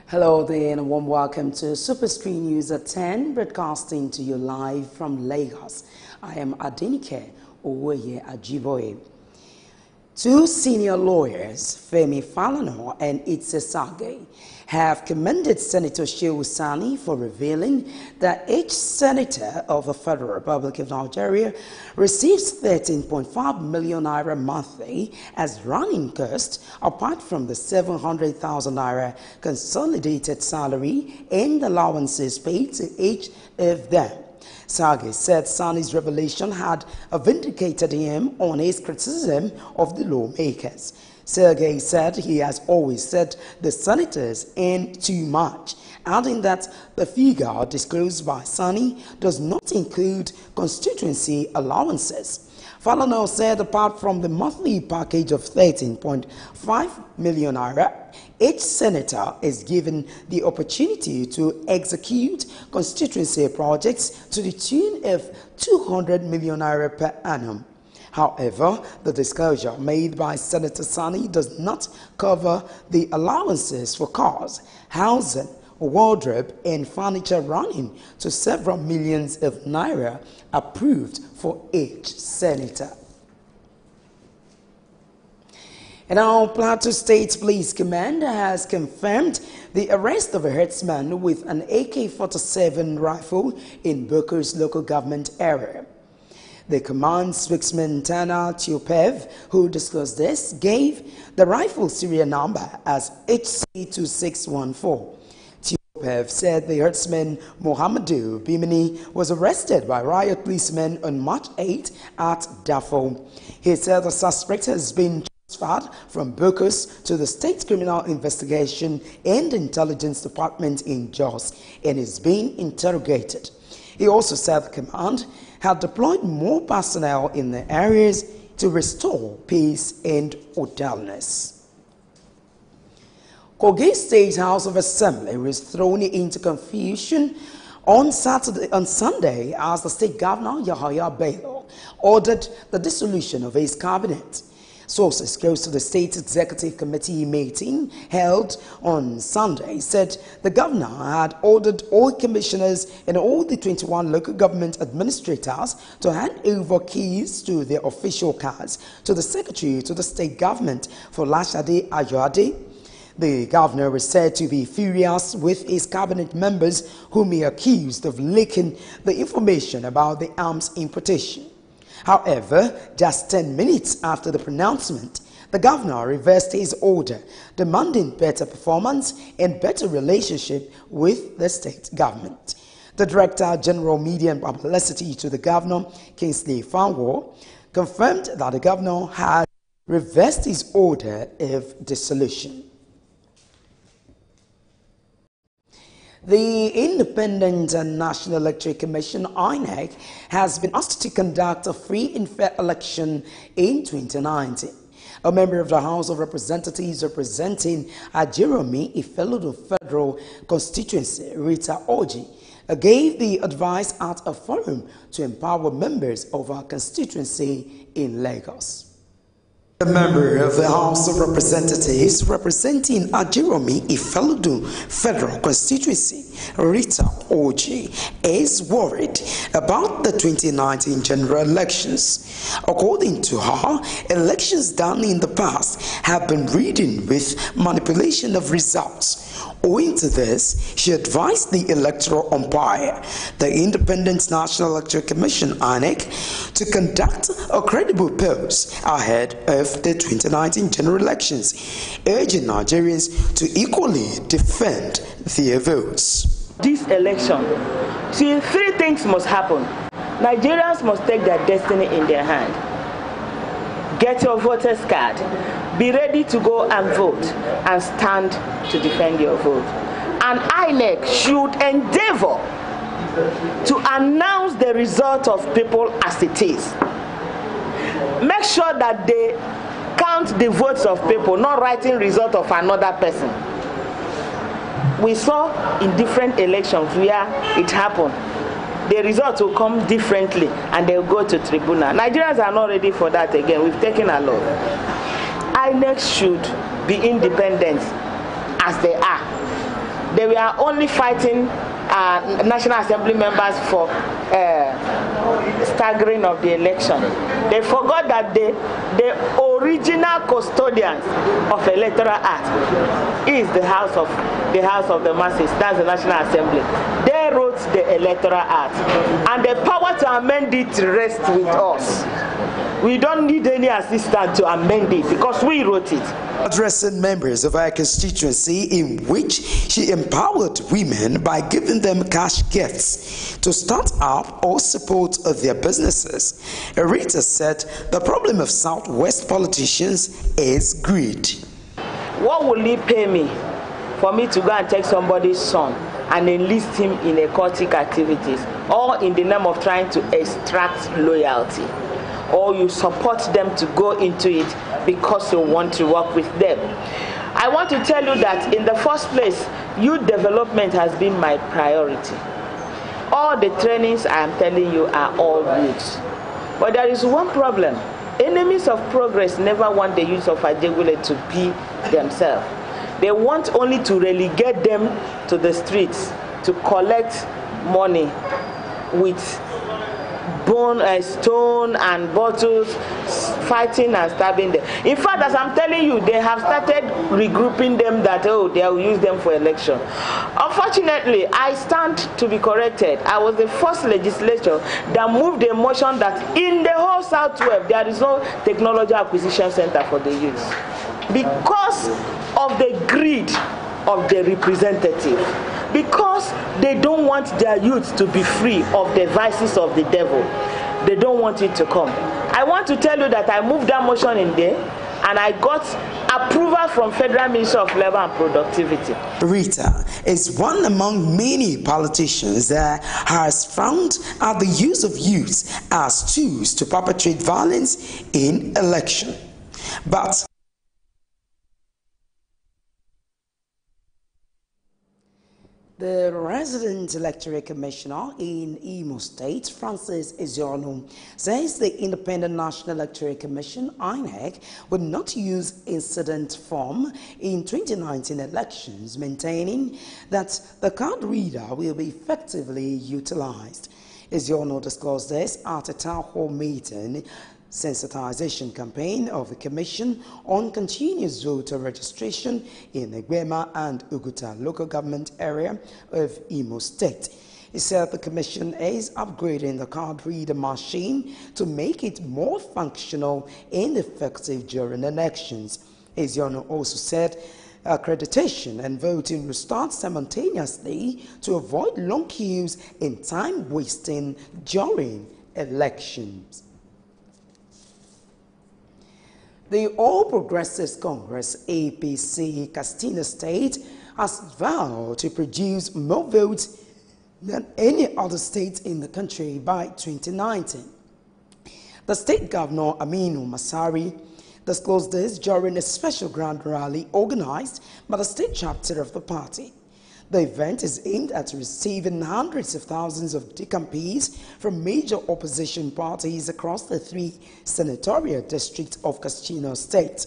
Hello there and a warm welcome to SuperScreen News at 10, broadcasting to you live from Lagos. I am Adenike Owoye Ajiboye. Two senior lawyers, Femi Falana and Itse Sage, have commended Senator Shehu Sani for revealing that each senator of the Federal Republic of Nigeria receives 13.5 million naira monthly as running cost, apart from the 700,000 naira consolidated salary and allowances paid to each of them. Sage said Sani's revelation had vindicated him on his criticism of the lawmakers. Sage said he has always said the senators earn too much, adding that the figure disclosed by Sani does not include constituency allowances. Falana said apart from the monthly package of 13.5 million naira, each senator is given the opportunity to execute constituency projects to the tune of 200 million naira per annum. However, the disclosure made by Senator Sani does not cover the allowances for cars, housing, wardrobe, and furniture running to several millions of naira approved for each senator. And our Plateau State Police Command has confirmed the arrest of a herdsman with an AK-47 rifle in Boko's local government area. The command spokesman Tana Tiopev, who disclosed this, gave the rifle serial number as HC2614. Tiopev said the herdsman Mohamedou Bimini was arrested by riot policemen on March 8 at Dafo. He said the suspect has been transferred from Bokus to the State Criminal Investigation and Intelligence Department in Jos and is being interrogated. He also said the command had deployed more personnel in the areas to restore peace and orderliness. Kogi State House of Assembly was thrown into confusion on Sunday as the state governor Yahaya Bello ordered the dissolution of his cabinet. Sources close to the state executive committee meeting held on Sunday said the governor had ordered all commissioners and all the 21 local government administrators to hand over keys to their official cars to the secretary to the state government for Lashade Ayoade. The governor was said to be furious with his cabinet members whom he accused of leaking the information about the arms importation. However, just 10 minutes after the pronouncement, the governor reversed his order, demanding better performance and better relationship with the state government. The Director General Media and Publicity to the governor, Kingsley Fanwo, confirmed that the governor had reversed his order of dissolution. The Independent and National Electoral Commission, INEC, has been asked to conduct a free and fair election in 2019. A member of the House of Representatives representing Ajeromi Ifelodo Federal Constituency, Rita Oji, gave the advice at a forum to empower members of our constituency in Lagos. A member of the House of Representatives representing Ajeromi Ifelodo Federal Constituency, Rita Oji, is worried about the 2019 general elections. According to her, elections done in the past have been ridden with manipulation of results. Owing to this, she advised the electoral umpire, the Independent National Electoral Commission, INEC, to conduct a credible polls ahead of the 2019 general elections, urging Nigerians to equally defend their votes. This election, see, three things must happen. Nigerians must take their destiny in their hand. Get your voter's card. Be ready to go and vote and stand to defend your vote. And INEC should endeavor to announce the result of people as it is. Make sure that they count the votes of people, not writing result of another person. We saw in different elections where it happened. The results will come differently and they'll go to tribunal. Nigerians are not ready for that again. We've taken a lot. INEC should be independent as they are. they were only fighting National Assembly members for staggering of the election. They forgot that the original custodians of electoral act is the House of the Masses. That's the National Assembly. They wrote the electoral act, and the power to amend it rests with us. We don't need any assistance to amend it because we wrote it. Addressing members of her constituency, in which she empowered women by giving them cash gifts to start up or support their businesses, Rita said the problem of Southwest politicians is greed. What will he pay me for me to go and take somebody's son and enlist him in occultic activities, or in the name of trying to extract loyalty? Or you support them to go into it because you want to work with them. I want to tell you that in the first place, youth development has been my priority. All the trainings I am telling you are all youths. But there is one problem. Enemies of progress never want the youth of Ajegule to be themselves. They want only to relegate them to the streets to collect money with stone and bottles, fighting and stabbing them. In fact, as I'm telling you, they have started regrouping them that, oh, they will use them for election. Unfortunately, I stand to be corrected. I was the first legislature that moved a motion that in the whole Southwest, there is no technology acquisition center for the youth, because of the greed of the representative. Because they don't want their youth to be free of the vices of the devil. They don't want it to come. I want to tell you that I moved that motion in there, and I got approval from Federal Ministry of Labor and Productivity. Rita is one among many politicians that has found out the use of youth as tools to perpetrate violence in election. But the resident electoral commissioner in Imo State, Francis Ezeonu, says the Independent National Electoral Commission, INEC, would not use incident form in 2019 elections, maintaining that the card reader will be effectively utilized. Ezeonu disclosed this at a town hall meeting sensitization campaign of the Commission on continuous voter registration in Egbema and Uguta local government area of Imo State. He said the Commission is upgrading the card reader machine to make it more functional and effective during elections. Ezeonu also said accreditation and voting will start simultaneously to avoid long queues and time wasting during elections. The All Progressives Congress, APC, Castina State, has vowed to produce more votes than any other state in the country by 2019. The state governor, Aminu Masari, disclosed this during a special grand rally organized by the state chapter of the party. The event is aimed at receiving hundreds of thousands of decampees from major opposition parties across the 3 senatorial districts of Castina State.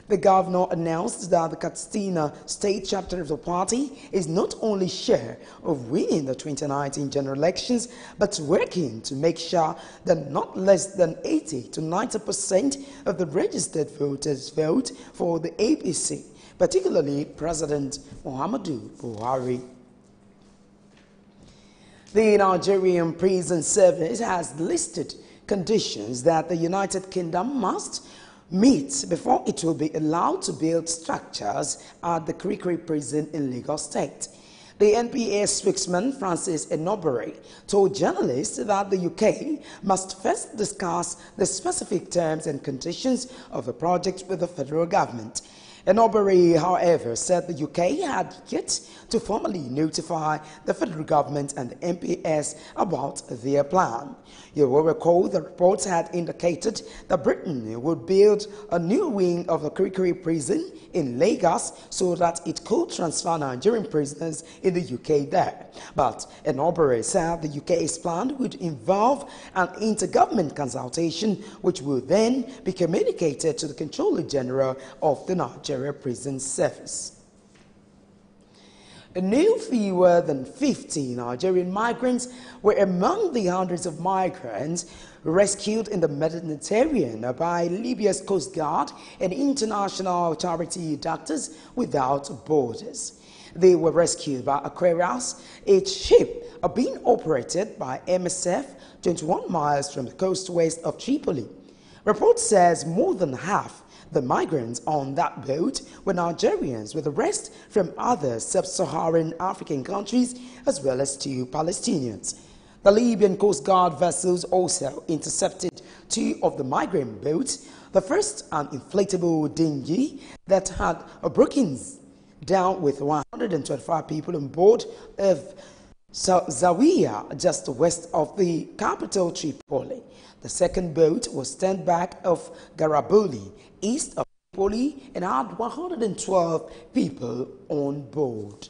The governor announced that the Castina State chapter of the party is not only sure of winning the 2019 general elections, but working to make sure that not less than 80 to 90% of the registered voters vote for the APC, particularly President Muhammadu Buhari. The Nigerian Prison Service has listed conditions that the United Kingdom must meet before it will be allowed to build structures at the Kirikiri prison in Lagos State. The NPA spokesman Francis Enobere told journalists that the UK must first discuss the specific terms and conditions of the project with the federal government. Enobere, however, said the UK had yet to formally notify the federal government and the MPS about their plan. You will recall the reports had indicated that Britain would build a new wing of the Kirikiri prison in Lagos so that it could transfer Nigerian prisoners in the UK there. But Enobere said the UK's plan would involve an intergovernment consultation which will then be communicated to the Controller General of the Nigeria Prison Service. No fewer than 50 Nigerian migrants were among the hundreds of migrants rescued in the Mediterranean by Libya's Coast Guard and international charity Doctors Without Borders. They were rescued by Aquarius, a ship being operated by MSF 21 miles from the coast west of Tripoli. Report says more than half the migrants on that boat were Nigerians, with the rest from other sub-Saharan African countries as well as 2 Palestinians. The Libyan Coast Guard vessels also intercepted 2 of the migrant boats. The first, an inflatable dinghy that had broken down with 125 people on board of Zawiya, just west of the capital Tripoli. The second boat was turned back of Garibaldi, east of Tripoli, and had 112 people on board.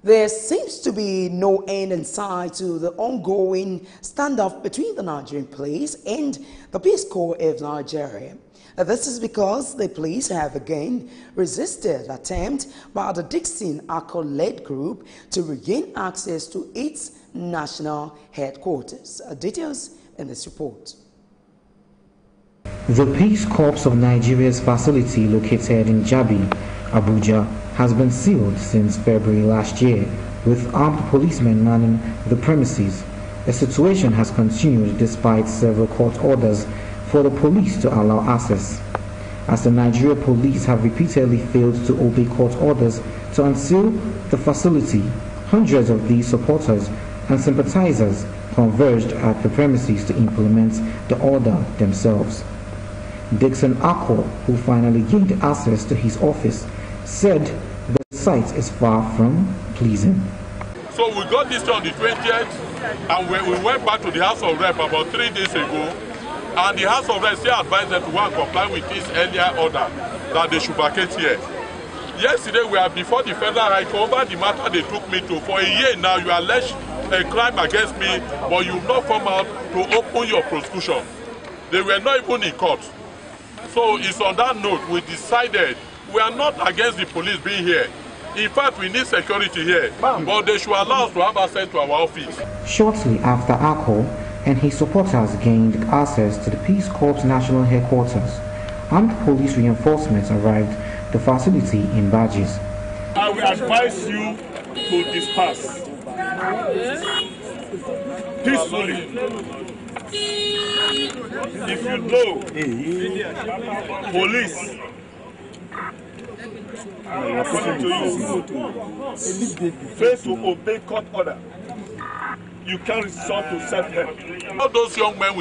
There seems to be no end in sight to the ongoing standoff between the Nigerian police and the Peace Corps of Nigeria. This is because the police have again resisted attempt by the Dixon Accord-led group to regain access to its national headquarters. Details in this report. The Peace Corps of Nigeria's facility located in Jabi, Abuja, has been sealed since February last year, with armed policemen manning the premises. The situation has continued despite several court orders for the police to allow access, as the Nigeria police have repeatedly failed to obey court orders to unseal the facility. Hundreds of these supporters and sympathizers converged at the premises to implement the order themselves. Dixon Accord, who finally gained access to his office, said the site is far from pleasing. So we got this on the 20th, and we went back to the House of Rep about 3 days ago, and the House of Rep still advised them to go and comply with this earlier order that they should vacate here. Yesterday we are before the Federal High Court over the matter they took me to. For a year now you allege a crime against me, but you've not come out to open your prosecution. They were not even in court. So it's on that note we decided we are not against the police being here. In fact, we need security here, but they should allow us to have access to our office. Shortly after Akko and his supporters gained access to the Peace Corps national headquarters, armed police reinforcements arrived at the facility in badges. I will advise you to disperse peacefully. If you know police fail to obey court order, you can resort to self-help. All those young men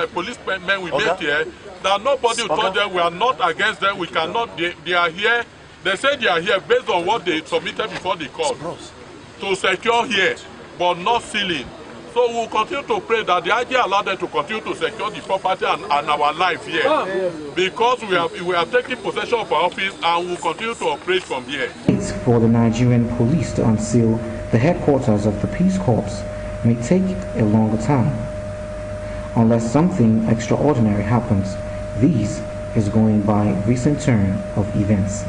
policemen we met here, that nobody told them we are not against them, we cannot, they are here, they say they are here based on what they submitted before the court to secure here, but not sealing. So we will continue to pray that the idea allowed them to continue to secure the property and our life here, because we are taking possession of our office and we will continue to operate from here. It's for the Nigerian police to unseal the headquarters of the Peace Corps may take a longer time. Unless something extraordinary happens, this is going by recent turn of events.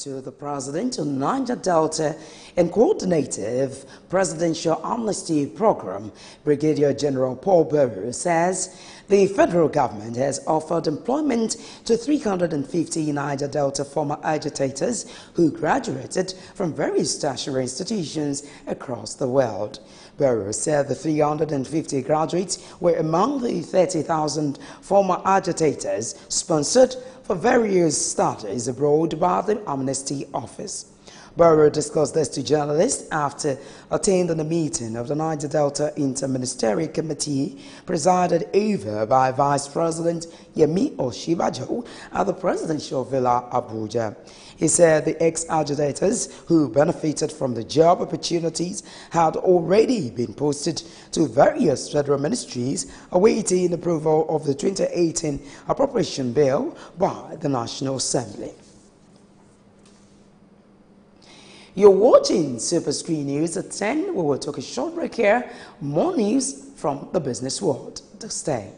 To the President of Niger Delta and Coordinative Presidential Amnesty Program, Brigadier General Paul Burrow says the federal government has offered employment to 350 Niger Delta former agitators who graduated from various tertiary institutions across the world. Burrow said the 350 graduates were among the 30,000 former agitators sponsored for various studies abroad by the Amnesty Office. Burrow discussed this to journalists after attending a meeting of the Niger Delta Inter-Ministerial Committee presided over by Vice President Yemi Oshibajo at the Presidential Villa, Abuja. He said the ex-agitators who benefited from the job opportunities had already been posted to various federal ministries awaiting approval of the 2018 appropriation bill by the National Assembly. You're watching SuperScreen News at 10. We will take a short break here. More news from the business world. Stay.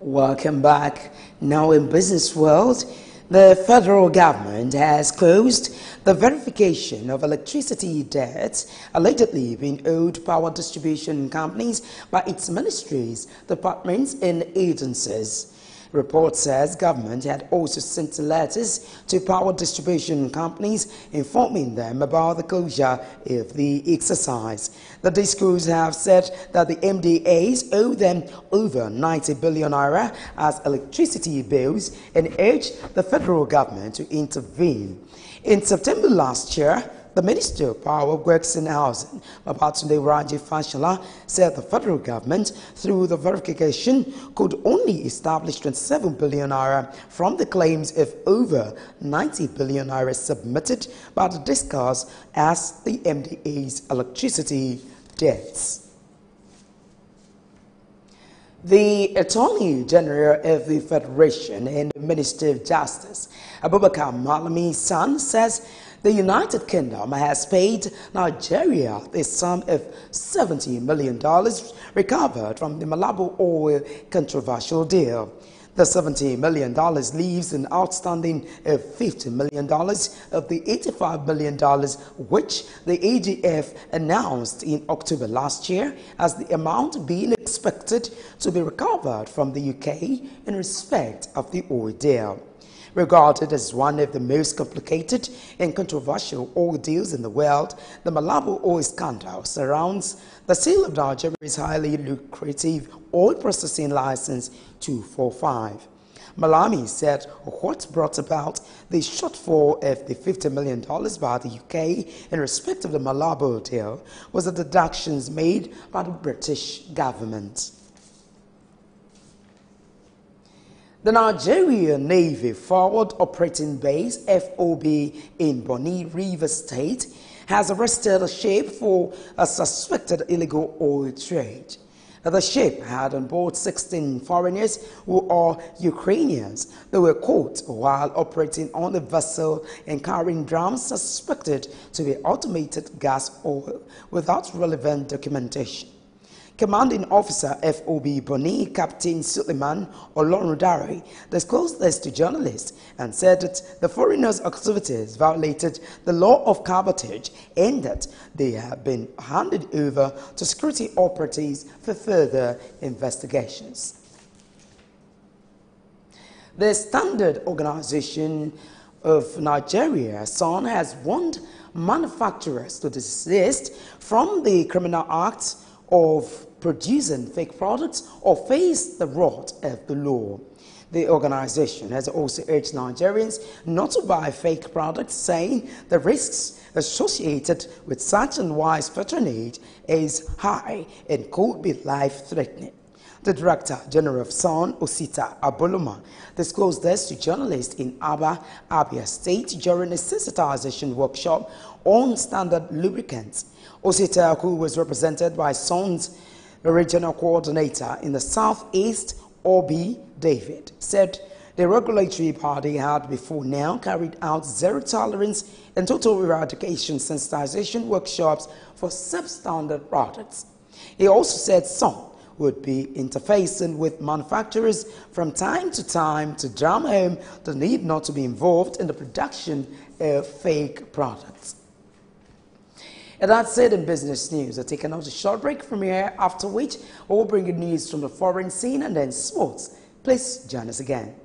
Welcome back. Now in business world, the federal government has closed the verification of electricity debts allegedly being owed power distribution companies by its ministries, departments and agencies. Report says government had also sent letters to power distribution companies informing them about the closure of the exercise. The discos have said that the MDAs owe them over 90 billion naira as electricity bills and urged the federal government to intervene. In September last year, the Minister of Power, Works and Housing, Babatunde Raji Fashola, said the federal government, through the verification, could only establish 27 billion naira from the claims of over 90 billion naira submitted by the discos as the MDA's electricity debts. The Attorney General of the Federation and Minister of Justice, Abubakar Malami's son, says the United Kingdom has paid Nigeria the sum of $70 million recovered from the Malabo oil controversial deal. The $70 million leaves an outstanding of $50 million of the $85 million which the AGF announced in October last year as the amount being expected to be recovered from the UK in respect of the oil deal. Regarded as one of the most complicated and controversial oil deals in the world, the Malabo oil scandal surrounds the sale of Nigeria's highly lucrative oil processing license 245. Malami said what brought about the shortfall of the $50 million by the UK in respect of the Malabo deal was the deductions made by the British government. The Nigerian Navy Forward Operating Base, FOB, in Bonny River State, has arrested a ship for a suspected illegal oil trade. The ship had on board 16 foreigners who are Ukrainians. They were caught while operating on a vessel and carrying drums suspected to be automated gas oil without relevant documentation. Commanding Officer FOB Bonny, Captain Suleiman Olorundare, disclosed this to journalists and said that the foreigners' activities violated the law of cabotage and that they have been handed over to security operatives for further investigations. The Standard Organization of Nigeria, SON, has warned manufacturers to desist from the criminal acts of producing fake products or face the wrath of the law. The organization has also urged Nigerians not to buy fake products, saying the risks associated with such unwise patronage is high and could be life-threatening. The Director General of SON, Osita Aboloma, disclosed this to journalists in Aba, Abia State during a sensitization workshop on standard lubricants. Osita, who was represented by SON's regional coordinator in the Southeast, Obi David, said the regulatory body had before now carried out zero tolerance and total eradication sensitization workshops for substandard products. He also said SON would be interfacing with manufacturers from time to drum home the need not to be involved in the production of fake products. And that's it in business news. I'll take another short break from here, after which we'll bring you news from the foreign scene and then sports. Please join us again.